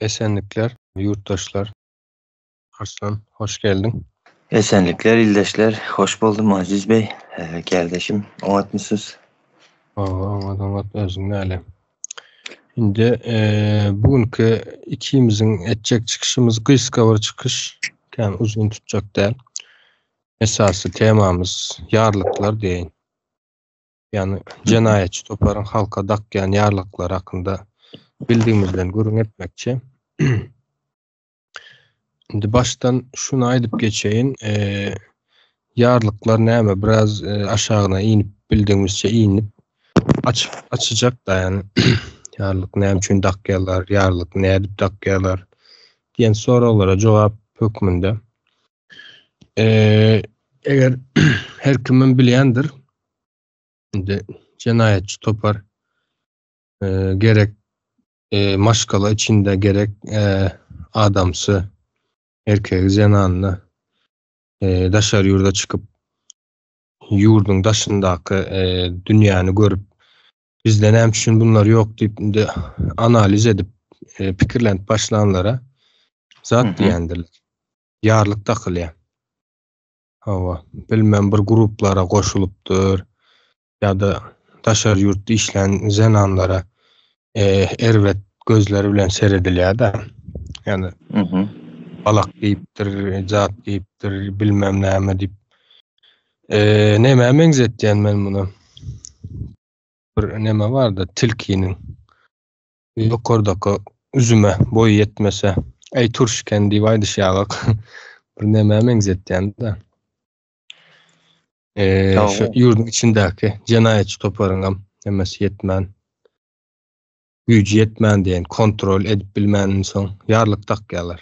Esenlikler, yurttaşlar. Arslan, hoş geldin. Esenlikler, ildeşler. Hoş buldum Aziz Bey. Kardeşim, oňatmysyz? Adam özüň näle. Indi bugünkü ikimizin etjek çıkışımız gysga bir çıkış. Yani uzun tutacak däl. Esasy temamız ýarlyklar diýin. Yani jenayetçi toparyň halka dakýan ýarlyklar hakynda bildigimizden gürrüň etmekçi. Indi baştan şunu aýdyp geçeýin. Ýarlyklar näme? Biraz aşagyna inip bildigimizçe inip açacak da yani ýarlyk näme üçin dakýalar, ýarlyk nädip dakýalar diýen soralara jogap hökmünde. Eger her kimin bilýändir, indi jenayetçi topar gerek maşgala içinde gerek adamsy, erkek zenanly daşar ýurda çykyp ýurdun daşyndaky dünýäni görüp bizde näme üçin bunlar ýok diýip analiz edip pikirlenip başlananlara zat diýendirler. Ýarlyk dakylýar. Hawa, bilmem bir gruplara goşulypdyr ýa-da daşar ýurtda işlän zenanlara erwet gözleri bilen seredilýär da. Yani balak diýipdir, zat diýipdir, bilmem näme diýip. Näme meňzetdiýen men bunu? Bir näme bar da tilkiniň ýokardaky üzüme boý yetmese, ey turşken diýip aýdyşýarlyk bir näme meňzetdiýen da. Şu ýurdun içindäki jenayetçi toparyňam nämesi yetmän, güýji yetmän diýen kontrol edip bilmänden soň ýarlyk dakýalar.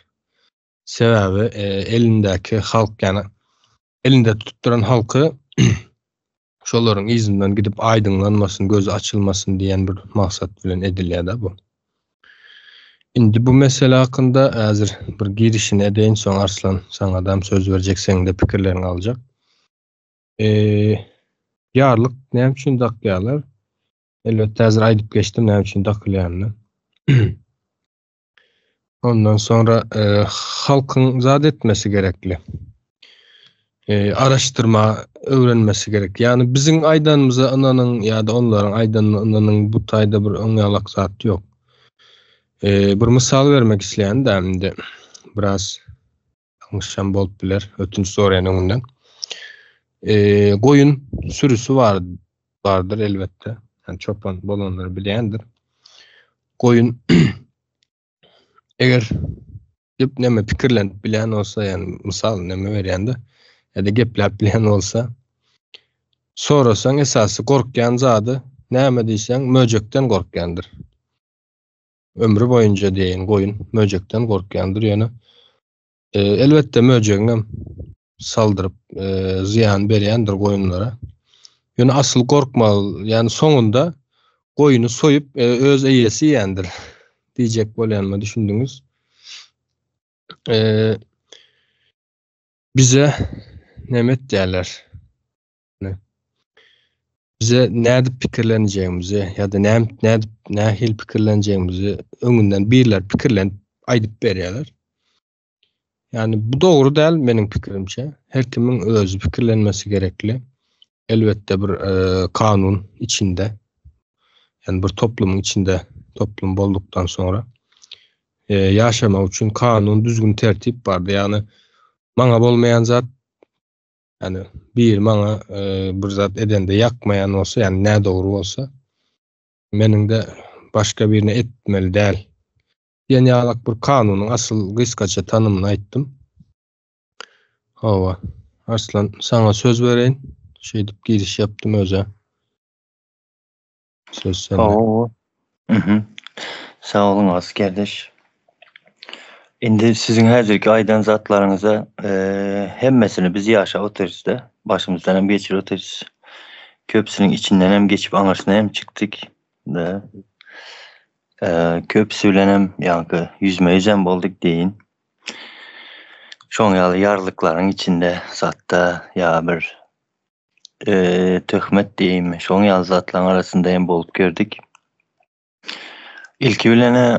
Sebäbi elindäki halk, ýani elinde tutduran halky şolaryň izinden gidip aýdynlanmasyn, gözü açylmasyn diýen bir maksat bilen edilýär da bu. Indi bu mesele hakynda häzir bir girişini edeýin, soň Arslan saňa adam söz berjekseň de pikirleriňi aljak. Ýarlyk näme üçin dakýalar? Elbetde häzir aýdyp geçdim näme üçin dakylýanyny. Ondan sonra halkyň zat etmesi gerekli. Araşdyrma, öwrenmesi gerek. Yani bizim aýdanymyza ananyň ýa-da onlaryň aýdanyna ananyň bu taýda bir öňýalak zat ýok. Bir mysal bermek isleýän-de indi biraz anlaşan bolup biler, ötünç soraýan öňünden. Goýun sürüsü bardyr elbetde. Yani çopan bolanlar bilýändir. Goýun eger gep näme pikirlenip bilýän bolsa, yani mysal näme berýände, ýa-da gepläp bilýän bolsa, sorasaň esasy gorkýan zady näme diýseň möjekden gorkýandyr. Ömrü boýunça diýen goýun möjekden gorkýandyr, ýani elbetde möjegiňem saldyryp ziýan berýändir goýunlara. Ýöne asyl gorkmaly, ýani soňunda goýuny soýup öz eýesi ýendir diýjek bolýanmy düşündiňiz? Bize näme diýerler? Bize nädip pikirlenjegimizi ýa-da nähil pikirlenjegimizi öňünden birler pikirlenip aýdyp berýärler. Yani bu dogry däl meniň pikirimçe. Her kimiň özü pikirlenmesi gerekli. Elbetde bir kanun içinde, yani bir toplumyň içinde, toplum boldukdan sonra ýaşamak üçin kanun, düzgün tertip bardy. Yani maňa bolmayan zat, yani bir maňa bir zat edende ýakmayan bolsa, yani nä dogry bolsa, meniň de başga birine etmeli däl. Ýani ýalak bir kanunyň asyl gyskaça tanymyny aýtdym. Hawa, Arslan saňa söz bereýin. Şeýdip giriş yapdym öze. Söz sende. Sağ olun az kardeş. Indi sizin häzirki aýdan zatlaryňyza hemmesini biz ýaşap oturýarys-da, başymyzdan hem geçirip oturýarys. Köpsüniň içinden hem geçip aňarsyndan hem çykdyk da. Köpsü bilen hem ýa-da yüzme-yüz hem boldyk diýin. Şoň ýaly ýarlyklaryň içinde zatda ýa bir töhmet diýimi, şoň ýaly zatlaryň arasynda hem bolup gördük. İlki bilene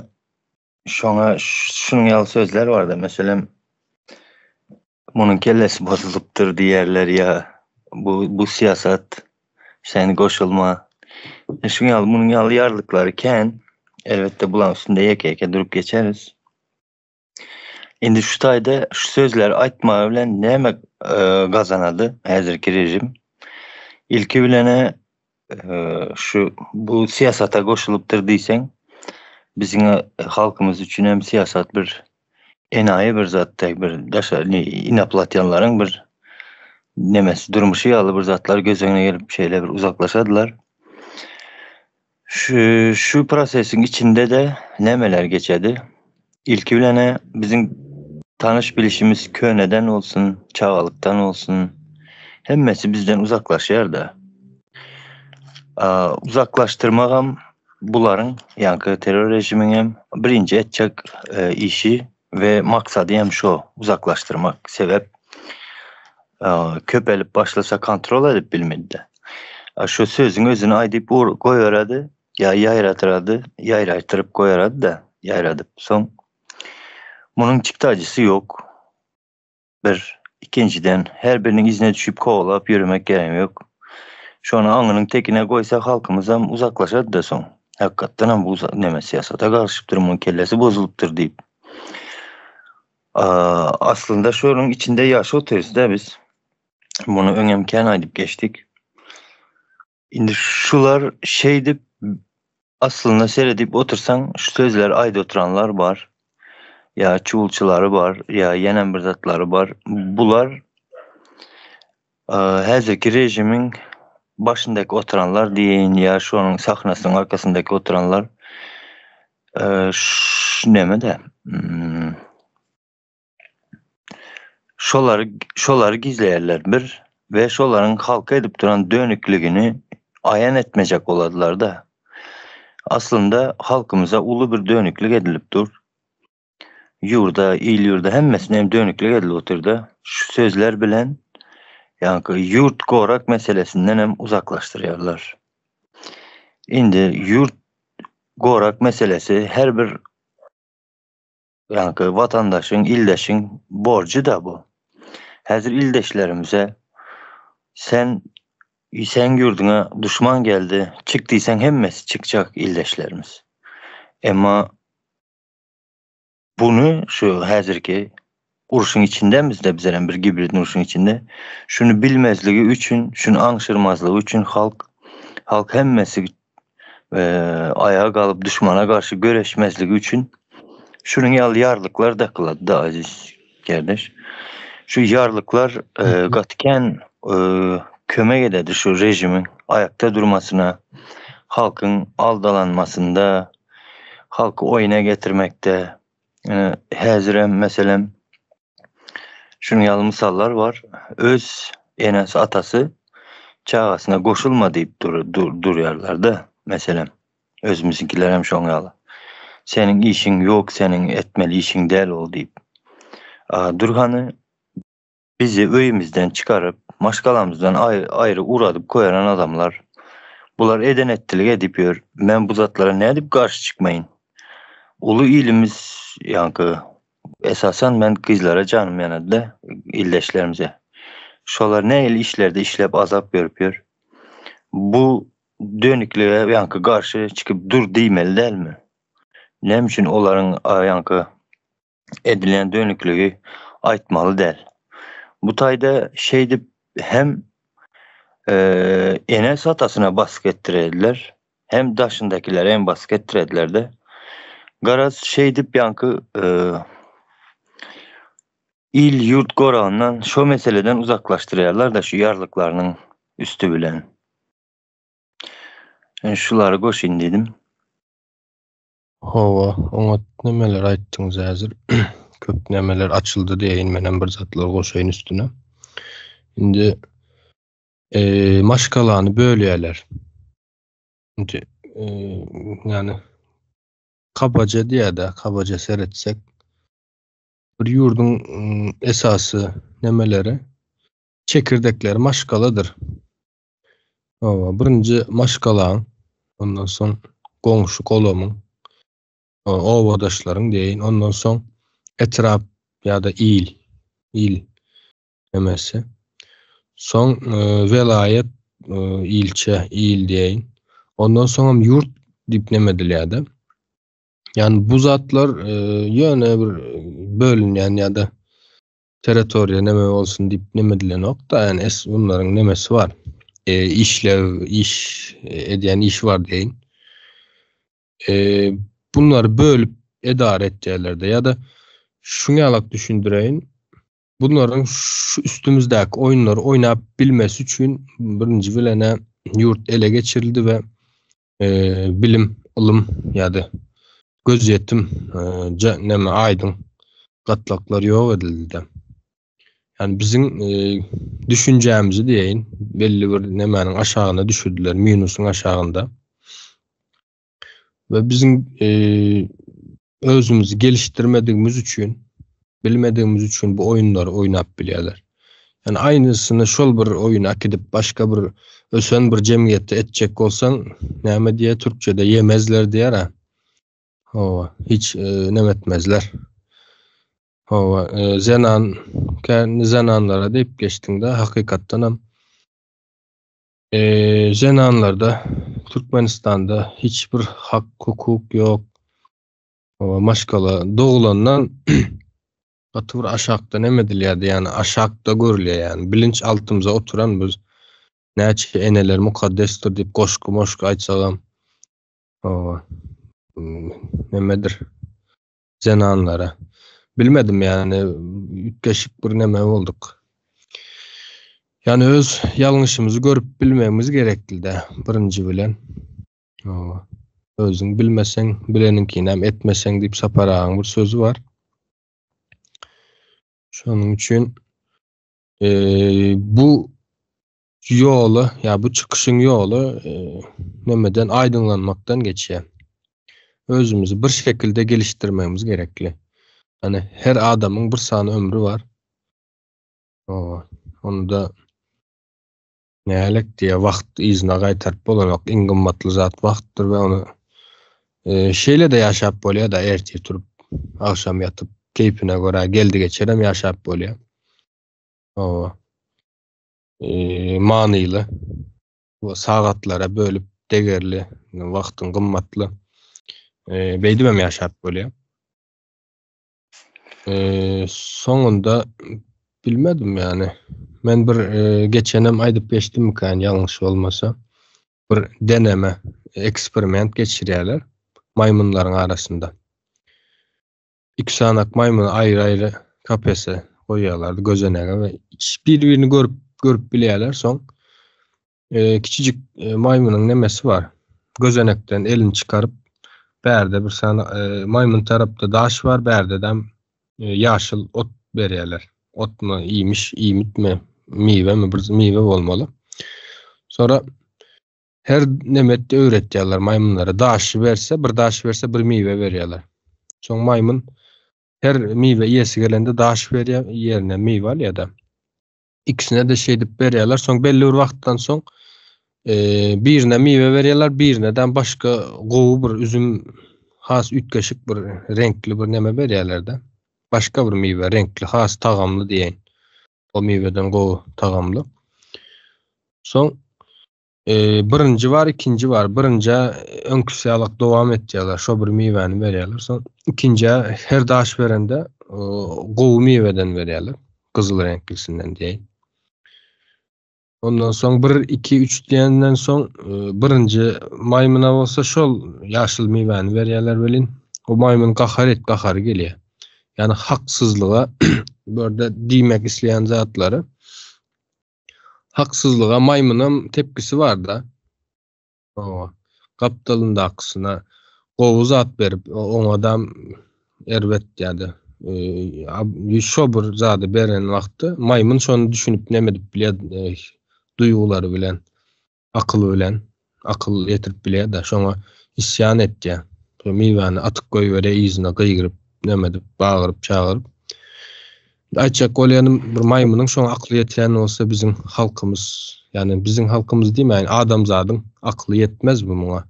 şunun ýaly sözler var da mesela bunun kellesi bozulupdyr diýerler ýa bu siyasat sen goşulma. Şunun ýaly bunun ýaly ýarlyklary kän. Elbette bulan üstünde ýeke durup geçeriz. Indi şu taýda şu sözler aýtmagy bilen näme gazanady häzirki rejim? İlki bilene şu bu siyasata goşulupdyr diýseň biziň halkymyz üçin hem siyasat bir enayi bir zatda bir daşa inaplatýanlaryň bir nemesi durmuşy ýaly bir zatlar göz öňüne gelip şeýle bir uzaklaşadylar. Şu prosesiň içinde de nemeler geçedi? İlki bilene biziň tanış bilişimiz köneden olsun, çağalıktan olsun, hemmesi bizden uzaklaşýar da. Uzaklaştırmagam buların yankı terör rejiminin birinci etjek işi ve maksady hem şu uzaklaştırmak. Sebep köpelip başlasa kontrol edip bilmedi. Şu sözün özünü aýdyp goýarady, ya ýaýratyryp goýarady da, ýaýradyp soň bunun çıktı acısı yok. Bir, ikinciden her birinin izine düşüp kovalap yürümek gerek yok. Şu an anının tekine koysak halkımızdan uzaklaşadı da son. Hakikaten ama bu neme siyasata karşıptır, bunun kellesi bozuluptur deyip. Aslında şunun içinde yaşatıyoruz da biz. Bunu önemken aydıp geçtik. Şimdi şular şeydi aslında seyredip otursan şu sözler ayda oturanlar var. Ya çuğulçuları var, ya yenen bir zatları var. Bular häzirki rejimin başındaki oturanlar diyeyin ya şu anın sahnasının arkasındaki oturanlar neme de şoları gizleyerler bir ve şoların halka edip duran dönüklüğünü ayan etmeyecek oladılar da aslında halkımıza ulu bir dönüklük edilip dur. Yurda, il yurda hemmesine hem dönüklük edilip oturdu. Şu sözler bilen yankı yurt gorak meselesinden hem uzaklaştırıyorlar. Indi yurt gorak meselesi her bir yankı vatandaşın, ildeşin borcu da bu. Hazır ildeşlerimize sen yurduna düşman geldi, çıktıysan hemmesi çıkacak ildeşlerimiz. Ama bunu şu hazırki uruşun içinde bizde bizden bir gibrit uruşun içinde şunu bilmezliği üçün, şunu anşırmazlığı üçün halk hemmesi ayağa kalıp düşmana karşı göreşmezliği üçün şunun yarlıklar da kıladı da aziz kardeş. Şu yarlıklar gatken kömek ededi şu rejimin ayakta durmasına, halkın aldalanmasında, halkı oyuna getirmekte. Hazırem mesela şunun yalı misallar var. Öz enesi atası çağasına koşulma deyip duruyorlar da mesela özümüzünkiler hem şun yalı. Senin işin yok, senin etmeli işin değil ol deyip. Durhan'ı bizi öyümüzden çıkarıp maşkalamızdan ayrı uğradıp koyaran adamlar. Bunlar eden ettilik ediyor. Ben bu zatlara ne edip karşı çıkmayın. Ulu ilimiz yankı esasen ben kızlara canım yanadı ildeşlerimize. Şolar ne el işlerde işlep azap görüyor. Bu dönüklüğe yankı karşı çıkıp dur değmeli değil mi? Ne için onların yankı edilen dönüklüğü aytmalı değil. Bu tayda şeydi hem enes atasına baskı ettirediler hem daşındakiler en baskı ettirediler de garaz şeydip yankı il yurt gorağından şu meseleden uzaklaştırıyorlar da şu yarlıklarının üstü bilen. Yani şuları koşun dedim. Hova, ona nemeler aýtdyňyz häzir. Köp nemeler açıldı diýeýin menen bir zatlar goşaýyn üstüne. Indi maşkalany bölýärler. Indi yani kabaca diýär-de, kabaca seretsek bir yurdun esası nemeleri çekirdekleri maşkaladır. Hova, birinji maşkalan, ondan soň goňşy kolomyň, ovadaşlaryň diýin. Ondan soň etrap ýa-da il emesi. Soň velayet, ilçe, il diýin. Ondan soň ýurt diýip nemedilýärdi. Yani bu zatlar ýöne bir bölünýän ýa-da territoriýa neme bolsun diýip nemedilen nokta, yani bunlaryň nemesi var. İşlev, iş edýän iş var diýin. Bunları bölüp edare etýärlerde ýa-da şuňa alak düşündireýin. Bunlaryň şu üstümizdäki oýunlary oýnap bilmesi üçin birinji bilene ýurt ele geçirildi we bilim, ilm ýa-da gözetim neme aýdyň gatlaklar ýok edildi. Yani bizim düşünjämizi diýin, belli bir nemäniň aşagyna düşürdiler, minusyň aşagynda. Ve bizim özümüzü geliştirmediğimiz üçün, bilmediğimiz üçün bu oyunları oynap bilýärler. Yani aynısını şol bir oyuna akidip başka bir ösen bir cemiyette etjek bolsaň, näme diýe türkçede yemezler diýär ha. Hiç nemetmezler. Zenanlara deyip geçtiğinde hakikaten hem zenanlarda Türkmenistan'da hiçbir hak hukuk yok. Maşkala doğulandan katı bir aşakta nemedilýärdi, yani aşakta görülýär, yani bilinç altımıza oturan biz näçe eneler mukaddestir deyip koşku moşku aýtsagam nemedir zenanlara. Bilmedim, yani ütgeşik bir neme olduk. Yani öz ýalňyşymyzy görüp bilmemiz gerekli de birinji bilen. Özüň bilmeseň bileninkini hem etmeseň diýip saparagyň bir sözü var. Şonuň üçin bu ýoly, ya bu çykyşyň ýoly nemeden aýdynlanmakdan geçýär. Özümüzi bir şekilde geliştirmemiz gerekli. Yani her adamın bir sany ömrü var. Onu da nälik diye wagt izine gaýtaryp bolanok iň gymmatly zat wagtdyr we onu şeýle de ýaşap bolýar da erti turup akşam yatıp keyfine göre geldi geçerem ýaşap bolýar. Manyly bu sagatlara bölüp degerli wagtyň gymmatly beýdimem ýaşap bolýar. Soňunda bilmedim yani. Men bir geçenem aýdyp geçdim mikan ýalňyş bolmasa. Bir deneme, eksperiment geçirýärler maymunlaryň arasynda. İki sanak maymunu aýry-aýry kapese goýýarlardy gözenege we bir-birini görüp bilýärler. Soň kiçijik maymunyň nemesi var. Gözenekden elini çıkarıp bärde bir sana maymun tarapda daş var, bärdedem ýaşyl ot berýärler. Ot mu iýmiş, iýmitmi, miwe mi, bir miwe bolmaly. Sonra her nemetde öwretýärler maymunlara. Daşy berse, bir miwe berýärler. Soň maymun her miwe ýesi gelende daş berýär, ýerine miwe alýar-da. İkisine de şey dip berýärler. Soň belli bir wagtdan soň birine miwe berýärler, birineden başga gowy bir üzüm has ütgeşik bir renkli bir neme berýärler-de. Başka bir miwe renkli, has tagamly diýen. O miweden gowy tagamly. Soň birinji var, ikinji var. Birinji öňküsi alak dowam etýärler. Şo bir miwäni berýärler. Soň ikinji her daş berende gowy miweden berýärler. Gyzyl renklisinden diýen. Ondan soň 1 2 3 diýenden soň birinji maymuna bolsa şol ýaşyl miwäni berýärler welin. O maymun gahary gelýär. Yani haksızlığa böyle diýmek isleyen zatları haksızlığa maymunun tepkisi var da kaptalın da aksına gowy zat berip o adam erbet ýa-da şo bir zady beren wagtda maymun şonu düşünüp nemedip bilýär, duýgulary bilen, akyly bilen, akyl ýetirip bilýär da şoňa isyan etdi. Miwäni atyp goýberýär, izine gyýgyryp nemedip bağırıp çağırıp aýtjak bolýanym bir maymunyň şoň akly ýetýän bolsa bizim halkymız, yani bizim halkymız diýmeýin, adamzadyň akly ýetmez bu muňa.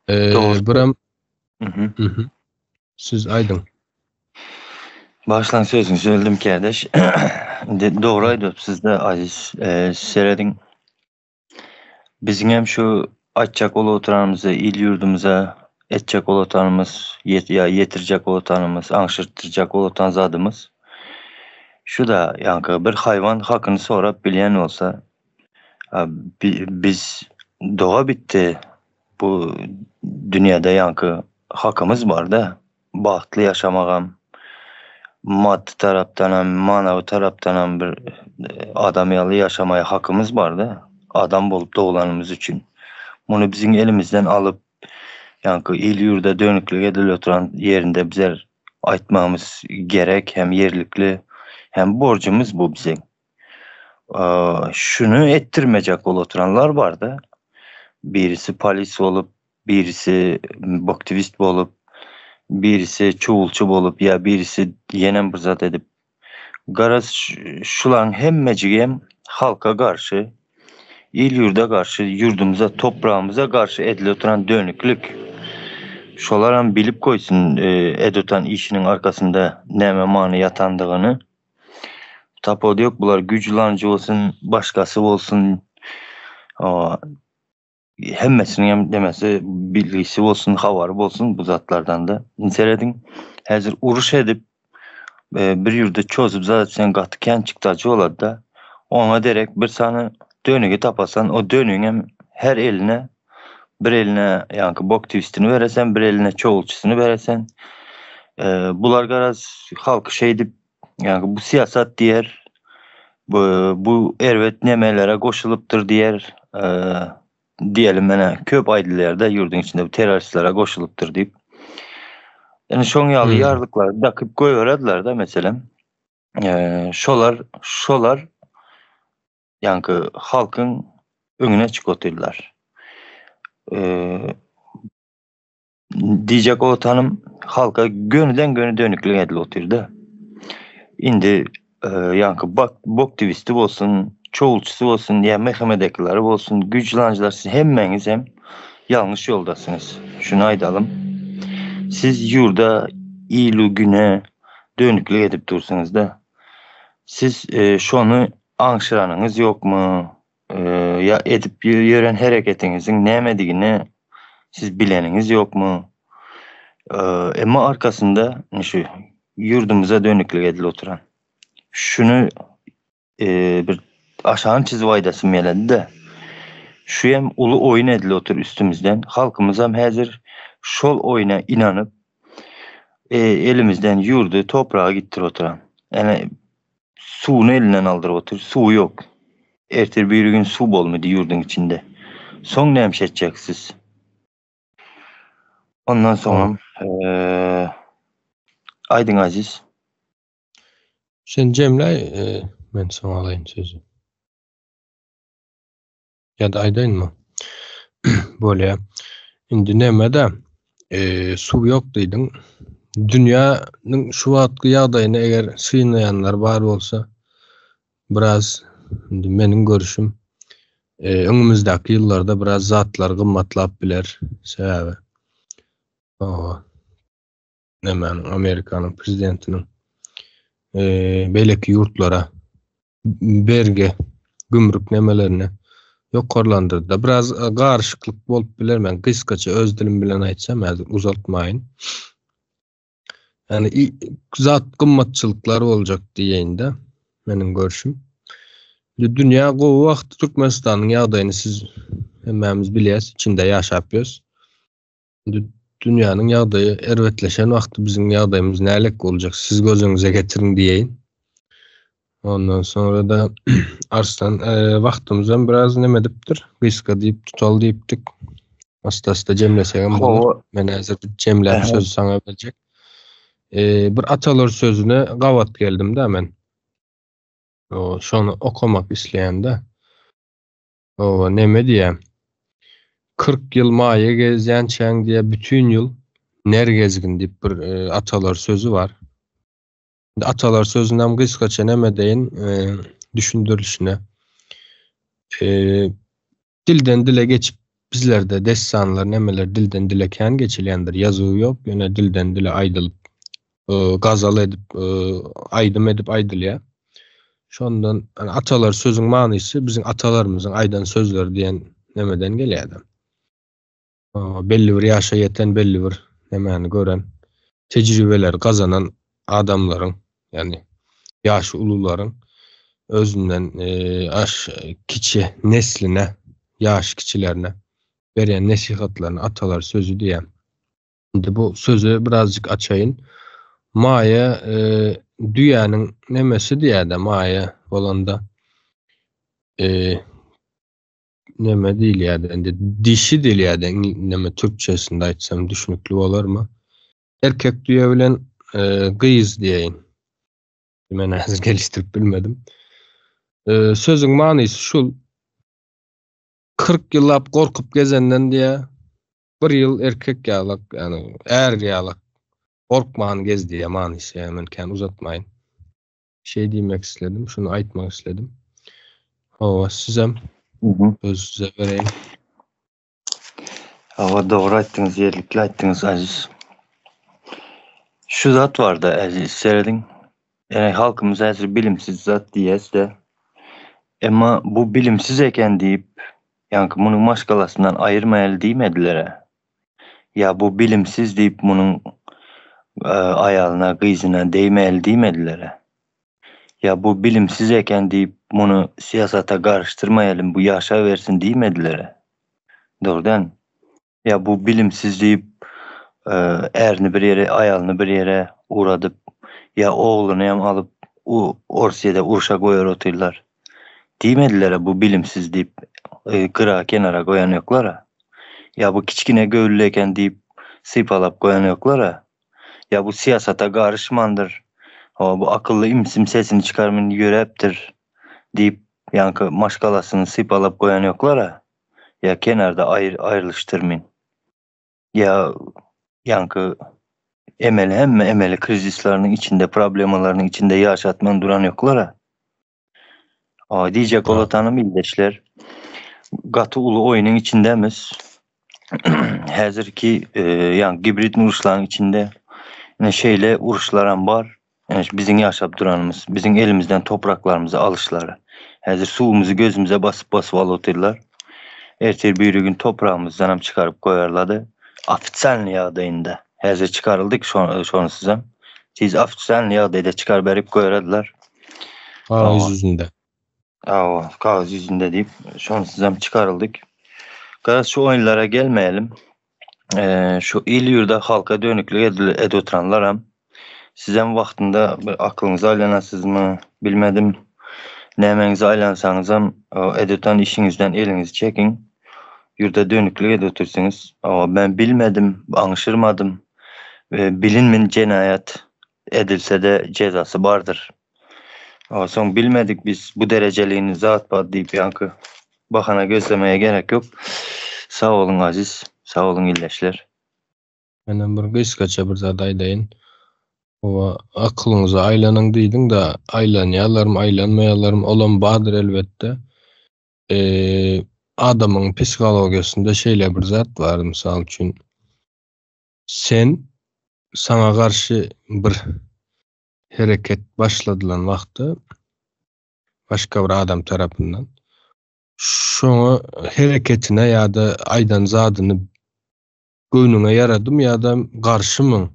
Doğru. Biram Hı. siz aydın. Başlan sözünü söyledim kardeş. Doğru aydıp siz de aziz seyredin. Bizim hem şu açacak olu oturanımızı, il yurdumuza etcek olu oturanımız, yetirecek olu oturanımız, anşırtacak olu oturan zadımız. Şu da yankı bir hayvan hakkını sorap bilen olsa, biz doğa bitti. Bu dünyada yankı hakkımız var da, bahtlı yaşamagam, maddi taraftan hem manavi taraftan hem bir adamyalı yaşamaya hakkımız var da, adam bolup doğulanımız için. Bunu bizim elimizden alıp yankı il yurda dönüklük edil oturan yerinde bizler aytmamız gerek, hem yerlikli hem borcumuz bu bizim. Şunu ettirmeyecek ol oturanlar var da, birisi polis olup, birisi aktivist olup, birisi çoğulçu olup ya birisi yenen bir zat edip garaz şulan hem halka karşı, il yurda karşı, yurdumuza, toprağımıza karşı edil oturan dönüklük. Şolaran bilip koysun edotan işinin arkasında neme manı yatandığını. Tapo yok, bular güclancı olsun, başkası olsun, hemmesinin hem demesi bilgisi olsun, havarı olsun bu zatlardan da. Seyredin, hazır uruş edip bir yurda çözüp zaten sen katıken çıktacı oladı da ona derek bir sana dönüğü tapasan, o dönüğün hem her eline bir eline yankı bok twistini veresen, bir eline çoğulçusunu veresen, bular garaz halkı şey dip yani bu siyasat diğer bu ervet nemelere koşuluptur diğer diyelim bana köp aydilerde yurdun içinde bu teröristlere koşuluptur deyip yani şon yalı yarlıklar dakıp koyuyorlar da mesela şolar yankı halkın önüne çıkoturlar. Diyecek o tanım halka gönülden dönüklük edil oturdu. Indi yankı bok twisti olsun, çoğulçusu olsun, ya mehmedekileri olsun, güclancılar siz hemmeniz hem yanlış yoldasınız. Şunu aydalım. Siz yurda ilu güne dönüklük edip dursunuz da siz şunu anşıranınız yok mu? Ya edip yören hareketinizin nemediğini siz bileniniz yok mu? Ama arkasında şu yurdumuza dönüklük edil oturan. Şunu bir aşağın çizip aydasım geledi de şu hem ulu oyun edil otur üstümüzden. Halkımız hem hazır şol oyuna inanıp elimizden yurdu toprağa gittir oturan. Yani suyunu elinden aldır otur. Su yok. Ertir bir gün su bolmadı yurdun içinde. Son ne hemşedeceksiniz? Ondan sonra Aydın Aziz. Sen Cemle ben sana alayım sözü. Ya da aydın mı? Böyle indi nemede su yok deydin. Dünyanın şu atkı yağdayını eğer sıynayanlar var olsa biraz benim görüşüm önümüzdeki yıllarda biraz zatlar kımmatlap biler sebebi. Hemen Amerika'nın prezidentinin belki yurtlara vergi gümrük nemelerine yokarlandırdı da biraz karışıklık bolup biler ben kıskaça öz dilim bilen aytsam hazır uzatmayın. Yani zat kımmatçılıkları olacak diyeyim de benim görüşüm. Dünya o vakt Türkmenistan'ın yağdayını siz hemmemiz biliyoruz, içinde yaşapıyoruz. Dünyanın yağdayı ervetleşen vakti bizim yağdayımız nelek olacak siz gözünüze getirin diyeyim. Ondan sonra da Arslan vaktimizden biraz nemediptir. Kıska deyip tutal deyiptik. Hasta Cemle segen bulur. Men hazır Cemle sözü sana verecek. Bir atalar sözüne gavat geldim de men. Şonu okumak isleýände. Neme diýe? 40 ýyl maýa gezýän çäň diýe bütün ýyl ner gezgin diýip bir atalar sözü var. Atalar sözünden kıskaça neme deyin düşündürülüşüne. Dilden dile geçip bizlerde destanlar nemeler dilden dile kän geçilýändir. Ýazygy ýok, ýöne dilden dile aýdylyp, gazal edip, aýdym edip aýdylýar. Şondan hani atalar sözüň manysy biziň atalarymyzyň aýdan sözleri diýen nemeden gelýär. Belli bir ýaşa ýeten, belli bir nemeni gören, tejribeler gazanan adamlaryň, ýani ýaşy ulularyň özünden kiçi nesline, ýaş kiçilerine berýän nesihatlaryny atalar sözü diýen. Indi bu sözü birazcık açayın. Maýa düýäniň nemesi diýär-de maýa bolanda neme diýilýär indi dişi diýilýär neme türkçesinde aýtsam düşünükli bolarmy? Erkek düýe bilen gyýyz diýeýin. Men häzir gelişdirip bilmedim. Sözüň manysy şul: 40 ýyllap gorkup gezenden diýe 1 ýyl erkek ýalak, ýani är ýalak gorkmagan gez diýe manysy. Men kän uzatmaýyn. Şey diýmek isledim, şunu aýtmak isledim. Sizem söz size bereyim. Doğru aýtdyňyz, ýerlikli aýtdyňyz aziz. Şu zat var-da aziz seredin. Yani halkımız häzir bilimsiz zat diýäs-de. Emma bu bilimsiz eken diýip, ýani munyň maşgalasyndan aýyrmaýaly diýmediler. Ya bu bilimsiz diýip munyň aýalyna, gyzyna değmeýäli diýmediler. Ya bu bilimsiz eken diýip muny siyasata garştyrmaýaly, bu ýaşa versin diýmediler. Doğrudan. Ya bu bilimsiz diýip erini bir yere, aýalyny bir yere uğradyp, ya oğluny hem alıp orsiýede urşa goýar otyrlar. Diýmediler bu bilimsiz diýip kıra kenara goýan ýoklara. Ya bu kiçkine göğüllü eken diýip sypalap goýan ýoklara. Ya bu siyasata garşmandyr. Bu akıllı imsim sesini çıkarmyn ýörepdir diýip ýanky maşgalasyny sypalap goýan ýoklara. Ya kenarda aýrylışdyrmyn. Ya ýanky emeli krizislarynyň içinde, problemlarynyň içinde ýaşatman duran ýoklara. Diýjek bolatanym ildeşler, gaty uly oýunyň içindemiz. Häzirki ýani gibrit uruşlaryň içinde şeýle uruşlaram bar. Yani bizim ýaşap duranymyz, bizim elimizden topraklarymyzy alışlary. Häzir suwumuzy gözümüze basıp alyp otyrlar. Ertel bir gün toprağımızdan hem çıkarıp koyarladı. Ofitsialny ýagdaýynda. Häzir çıkarıldık şonu sizem. Siz ofitsialny ýagdaýda çıkar berip koyarladylar. Kağız yüzünde. Kağız yüzünde deyip şonu sizem çıkarıldık. Garaz şu oyunlara gelmeyelim. Şu il ýurda halka dönüklük ede oturanlar hem sizem vaktinde aklınıza aylanasızmı bilmedim. Nämeňize aylansaňyz hem edetan işiňizden elinizi çekin. Ýurda dönüklük ede otursaňyz. Ben bilmedim, aňşyrmadım. Bilinmin jenayat edilse-de cezası bardır. Soň bilmedik biz bu dereceliğini zat bar diýip ýanky bahana gözlemeýe gerek ýok. Sağ olun aziz, sağ olun illeşler. Menen bir gysgaça bir zat aýdaýyn. Aklınıza aylanyň diýdiň da aýlanýarlarmy, aýlanmaýarlarmy olan bardyr elbetde. Adamyň psikologiýasynda şeýle bir zat bar, mysal üçin sen sana garşy bir hereket başladylan wagtda başga bir adam tarapyndan şoňa hereketine ýa-da aýdan zadyny göwnüňe yaradym ýa-da garşymyň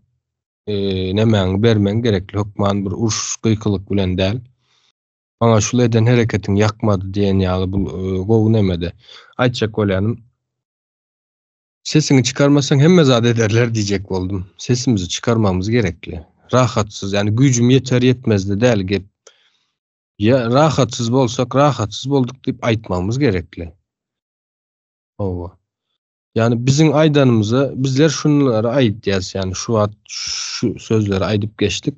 nemäň bermen gerekli hukman bir uruş gıykylyk bilen däl. Ana şul eden hereketin yakmadı diýen ýaly bu gowy nemede. Aýtjak bolýanym. Sesini çıkarmasan hemme zat ederler diýjek boldum. Sesimizi çıkarmamız gerekli. Rahatsyz, yani gücüm yeter yetmez de däl gep. Ya rahatsyz bolsak rahatsyz bolduk diýip aýtmamız gerekli. Yani bizim aydanımıza bizler şunlara aýdýas, yani şu sözleri aýdyp geçtik.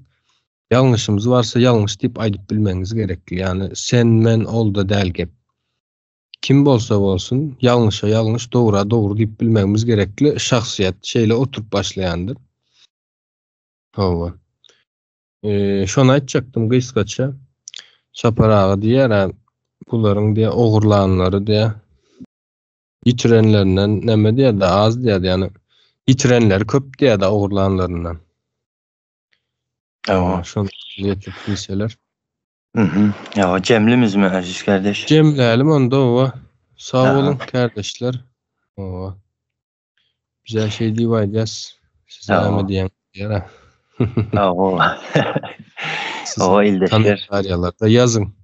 Ýalňyşymız varsa ýalňyş diýip aýdyp bilmeniz gerekli. Yani sen men ol da däl gep. Kim bolsa bolsun ýalňyşa ýalňyş, dogry dogry diýip bilmemiz gerekli. Şahsiýet şeýle oturup başlaýandyr. Şonu aýtjaktym gysgaça. Saparagy diýär, bularyň diýe ogurlanlary diýe Yitirenlerinden neme diye de az diye de yani yitirenler köp diye de oğurlanlarından. Şunu yetip bilseler. Ya cemlimiz mi aziz kardeş? Cemleyelim onda ova. Sağ Aha. olun kardeşler. Ova. Güzel şey diyeceğiz. Size Tamam. ama diyen yere. O Sizin ildeşler. komentaryalarda yazın.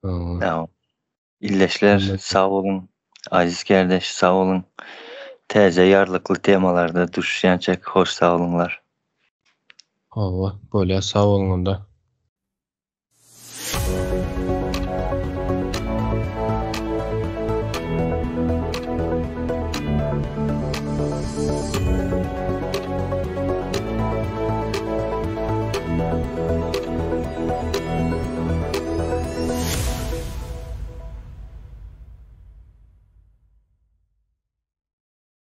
Ova. Tamam. İldeşler sağ olun. Aziz kardeş sağ olun. Teze yarlıklı temalarda düşüşen çek hoş sağ olunlar. Ova. Böyle sağ olun onda.